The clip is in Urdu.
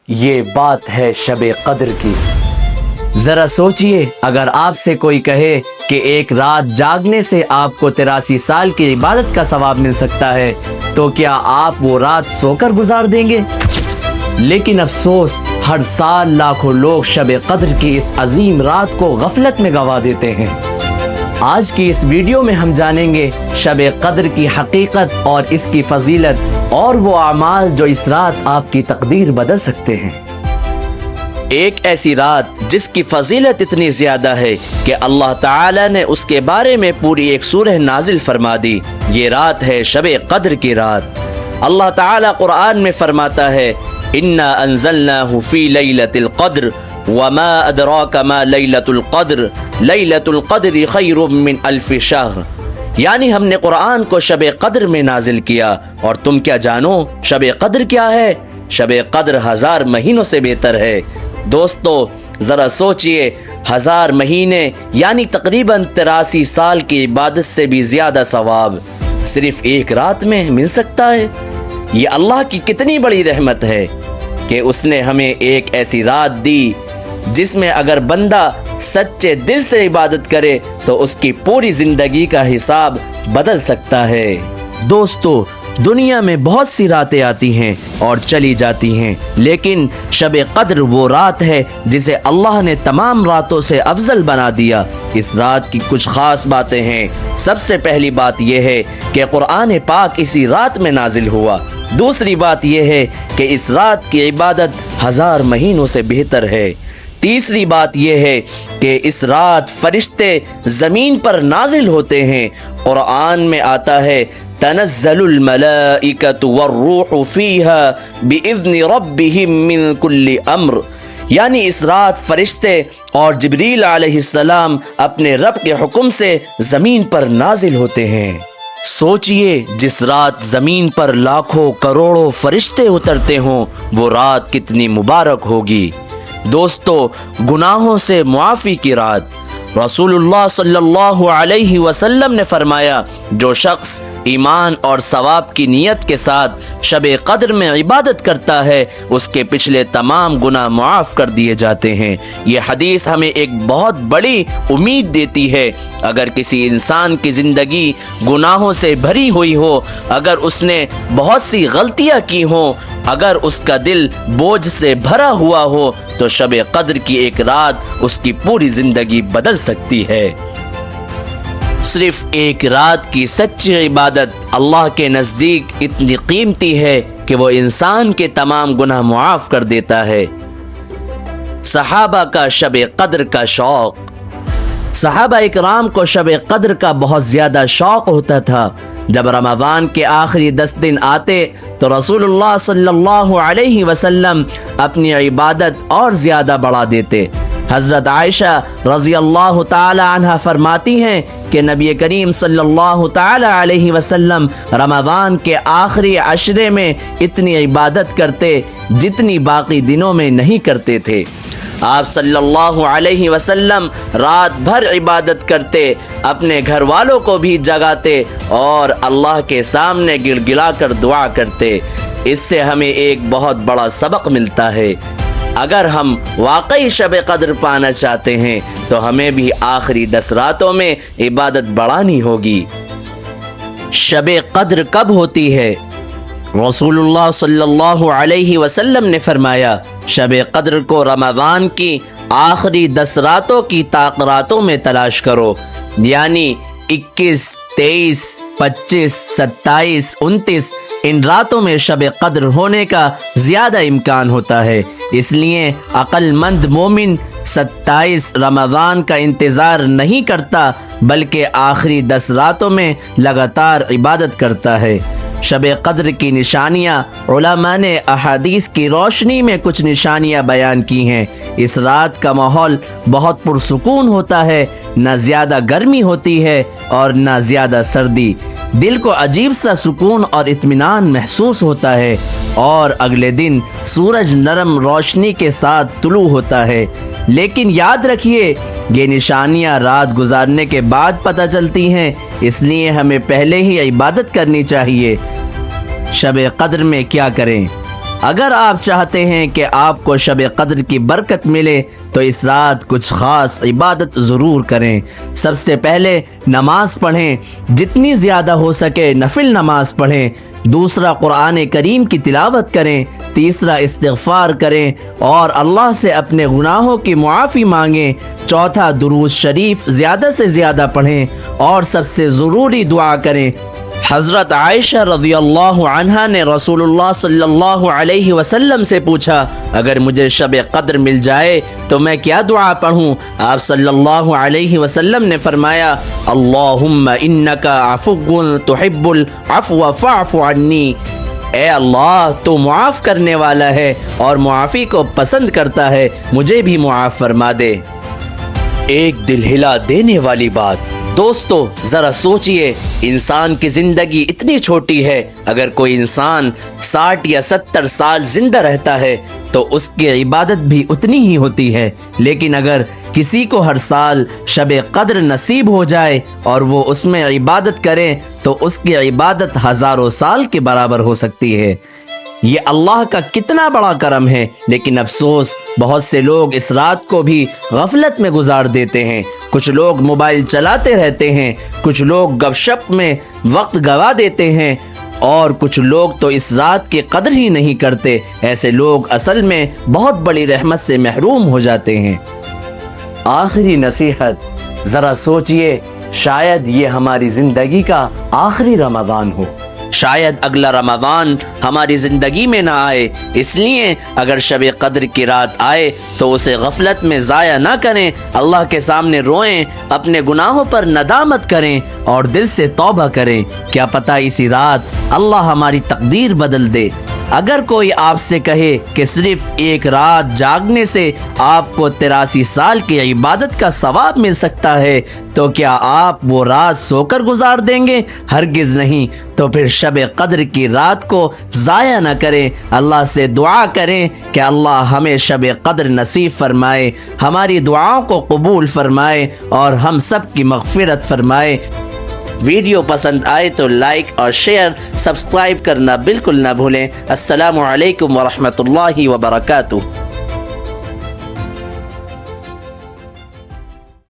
یہ بات ہے شب قدر کی۔ ذرا سوچئے، اگر آپ سے کوئی کہے کہ ایک رات جاگنے سے آپ کو 83 سال کی عبادت کا ثواب مل سکتا ہے، تو کیا آپ وہ رات سو کر گزار دیں گے؟ لیکن افسوس، ہر سال لاکھوں لوگ شب قدر کی اس عظیم رات کو غفلت میں گنوا دیتے ہیں۔ آج کی اس ویڈیو میں ہم جانیں گے شب قدر کی حقیقت اور اس کی فضیلت اور وہ اعمال جو اس رات آپ کی تقدیر بدل سکتے ہیں۔ ایک ایسی رات جس کی فضیلت اتنی زیادہ ہے کہ اللہ تعالی نے اس کے بارے میں پوری ایک سورہ نازل فرما دی۔ یہ رات ہے شب قدر کی رات۔ اللہ تعالی قرآن میں فرماتا ہے، اِنَّا أَنزَلْنَاهُ فِي لَيْلَةِ الْقَدْرِ وَمَا أَدْرَاكَ مَا لَيْلَةُ الْقَدْرِ لَيْلَةُ الْقَدْرِ خَيْرٌ مِّنْ أَلْفِ شَهْرٍ، یعنی ہم نے قرآن کو شب قدر میں نازل کیا، اور تم کیا جانو شب قدر کیا ہے؟ شب قدر 1000 مہینوں سے بہتر ہے۔ دوستو، ذرا سوچئے، 1000 مہینے یعنی تقریباً 83 سال کی عبادت سے بھی زیادہ ثواب صرف ایک رات میں مل سکتا ہے۔ یہ اللہ کی کتنی بڑی رحمت ہے کہ اس نے ہمیں ایک ایسی رات دی جس میں اگر بندہ سچے دل سے عبادت کرے تو اس کی پوری زندگی کا حساب بدل سکتا ہے۔ دوستو، دنیا میں بہت سی راتیں آتی ہیں اور چلی جاتی ہیں، لیکن شب قدر وہ رات ہے جسے اللہ نے تمام راتوں سے افضل بنا دیا۔ اس رات کی کچھ خاص باتیں ہیں۔ سب سے پہلی بات یہ ہے کہ قرآن پاک اسی رات میں نازل ہوا۔ دوسری بات یہ ہے کہ اس رات کی عبادت 1000 مہینوں سے بہتر ہے۔ تیسری بات یہ ہے کہ اس رات فرشتے زمین پر نازل ہوتے ہیں۔ قرآن میں آتا ہے، تنزل الملائکۃ والروح فیہا بإذن ربہم من کل امر، یعنی اس رات فرشتے اور جبریل علیہ السلام اپنے رب کے حکم سے زمین پر نازل ہوتے ہیں۔ سوچئے، جس رات زمین پر لاکھوں کروڑوں فرشتے اترتے ہوں، وہ رات کتنی مبارک ہوگی۔ دوستو، گناہوں سے معافی کی رات۔ رسول اللہ صلی اللہ علیہ وسلم نے فرمایا، جو شخص ایمان اور ثواب کی نیت کے ساتھ شب قدر میں عبادت کرتا ہے، اس کے پچھلے تمام گناہ معاف کر دیے جاتے ہیں۔ یہ حدیث ہمیں ایک بہت بڑی امید دیتی ہے۔ اگر کسی انسان کی زندگی گناہوں سے بھری ہوئی ہو، اگر اس نے بہت سی غلطیاں کی ہوں، اگر اس کا دل بوجھ سے بھرا ہوا ہو، تو شب قدر کی ایک رات اس کی پوری زندگی بدل سکتی ہے۔ صرف ایک رات کی سچی عبادت اللہ کے نزدیک اتنی قیمتی ہے کہ وہ انسان کے تمام گناہ معاف کر دیتا ہے۔ صحابہ کا شب قدر کا شوق۔ صحابہ اکرام کو شب قدر کا بہت زیادہ شوق ہوتا تھا۔ جب رمضان کے آخری 10 دن آتے تو رسول اللہ صلی اللہ علیہ وسلم اپنی عبادت اور زیادہ بڑھا دیتے۔ حضرت عائشہ رضی اللہ تعالی عنہ فرماتی ہیں کہ نبی کریم صلی اللہ تعالی علیہ وسلم رمضان کے آخری عشرے میں اتنی عبادت کرتے جتنی باقی دنوں میں نہیں کرتے تھے۔ آپ صلی اللہ علیہ وسلم رات بھر عبادت کرتے، اپنے گھر والوں کو بھی جگاتے اور اللہ کے سامنے گڑ گڑا کر دعا کرتے۔ اس سے ہمیں ایک بہت بڑا سبق ملتا ہے۔ اگر ہم واقعی شب قدر پانا چاہتے ہیں تو ہمیں بھی آخری 10 راتوں میں عبادت بڑھانی ہوگی۔ شب قدر کب ہوتی ہے؟ رسول اللہ صلی اللہ علیہ وسلم نے فرمایا، شب قدر کو رمضان کی آخری 10 راتوں کی طاق راتوں میں تلاش کرو، یعنی 21، 23، 25، 27، 29 ان راتوں میں شب قدر ہونے کا زیادہ امکان ہوتا ہے۔ اس لیے عقل مند مومن 27 رمضان کا انتظار نہیں کرتا، بلکہ آخری 10 راتوں میں لگاتار عبادت کرتا ہے۔ شب قدر کی نشانیاں، علماء نے احادیث کی روشنی میں کچھ نشانیاں بیان کی ہیں۔ اس رات کا ماحول بہت پرسکون ہوتا ہے، نہ زیادہ گرمی ہوتی ہے اور نہ زیادہ سردی۔ دل کو عجیب سا سکون اور اطمینان محسوس ہوتا ہے، اور اگلے دن سورج نرم روشنی کے ساتھ طلوع ہوتا ہے۔ لیکن یاد رکھیے، یہ نشانیاں رات گزارنے کے بعد پتہ چلتی ہیں، اس لیے ہمیں پہلے ہی عبادت کرنی چاہیے۔ شب قدر میں کیا کریں؟ اگر آپ چاہتے ہیں کہ آپ کو شب قدر کی برکت ملے تو اس رات کچھ خاص عبادت ضرور کریں۔ سب سے پہلے نماز پڑھیں، جتنی زیادہ ہو سکے نفل نماز پڑھیں۔ دوسرا، قرآن کریم کی تلاوت کریں۔ تیسرا، استغفار کریں اور اللہ سے اپنے گناہوں کی معافی مانگیں۔ چوتھا، درود شریف زیادہ سے زیادہ پڑھیں اور سب سے ضروری دعا کریں۔ حضرت عائشہ رضی اللہ عنہا نے رسول اللہ صلی اللہ علیہ وسلم سے پوچھا، اگر مجھے شب قدر مل جائے تو میں کیا دعا پڑھوں؟ آپ صلی اللہ علیہ وسلم نے فرمایا، اللہم انک عفو تحب العفو فاعف عنی۔ اے اللہ، تو معاف کرنے والا ہے اور معافی کو پسند کرتا ہے، مجھے بھی معاف فرما دے۔ ایک دل ہلا دینے والی بات، دوستو ذرا سوچئے، انسان کی زندگی اتنی چھوٹی ہے، اگر کوئی انسان 60 یا 70 سال زندہ رہتا ہے تو اس کی عبادت بھی اتنی ہی ہوتی ہے، لیکن اگر کسی کو ہر سال شب قدر نصیب ہو جائے اور وہ اس میں عبادت کرے تو اس کی عبادت ہزاروں سال کے برابر ہو سکتی ہے۔ یہ اللہ کا کتنا بڑا کرم ہے، لیکن افسوس بہت سے لوگ اس رات کو بھی غفلت میں گزار دیتے ہیں۔ کچھ لوگ موبائل چلاتے رہتے ہیں، کچھ لوگ گپ شپ میں وقت گوا دیتے ہیں اور کچھ لوگ تو اس رات کی قدر ہی نہیں کرتے۔ ایسے لوگ اصل میں بہت بڑی رحمت سے محروم ہو جاتے ہیں۔ آخری نصیحت، ذرا سوچئے، شاید یہ ہماری زندگی کا آخری رمضان ہو، شاید اگلا رمضان ہماری زندگی میں نہ آئے، اس لیے اگر شب قدر کی رات آئے تو اسے غفلت میں ضائع نہ کریں، اللہ کے سامنے روئیں، اپنے گناہوں پر ندامت کریں اور دل سے توبہ کریں۔ کیا پتہ اسی رات اللہ ہماری تقدیر بدل دے۔ اگر کوئی آپ سے کہے کہ صرف ایک رات جاگنے سے آپ کو 83 سال کی عبادت کا ثواب مل سکتا ہے تو کیا آپ وہ رات سو کر گزار دیں گے؟ ہرگز نہیں۔ تو پھر شب قدر کی رات کو ضائع نہ کریں، اللہ سے دعا کریں کہ اللہ ہمیں شب قدر نصیب فرمائے، ہماری دعاؤں کو قبول فرمائے اور ہم سب کی مغفرت فرمائے۔ ویڈیو پسند آئے تو لائک اور شیئر، سبسکرائب کرنا بالکل نہ بھولیں۔ السلام علیکم ورحمۃ اللہ وبرکاتہ۔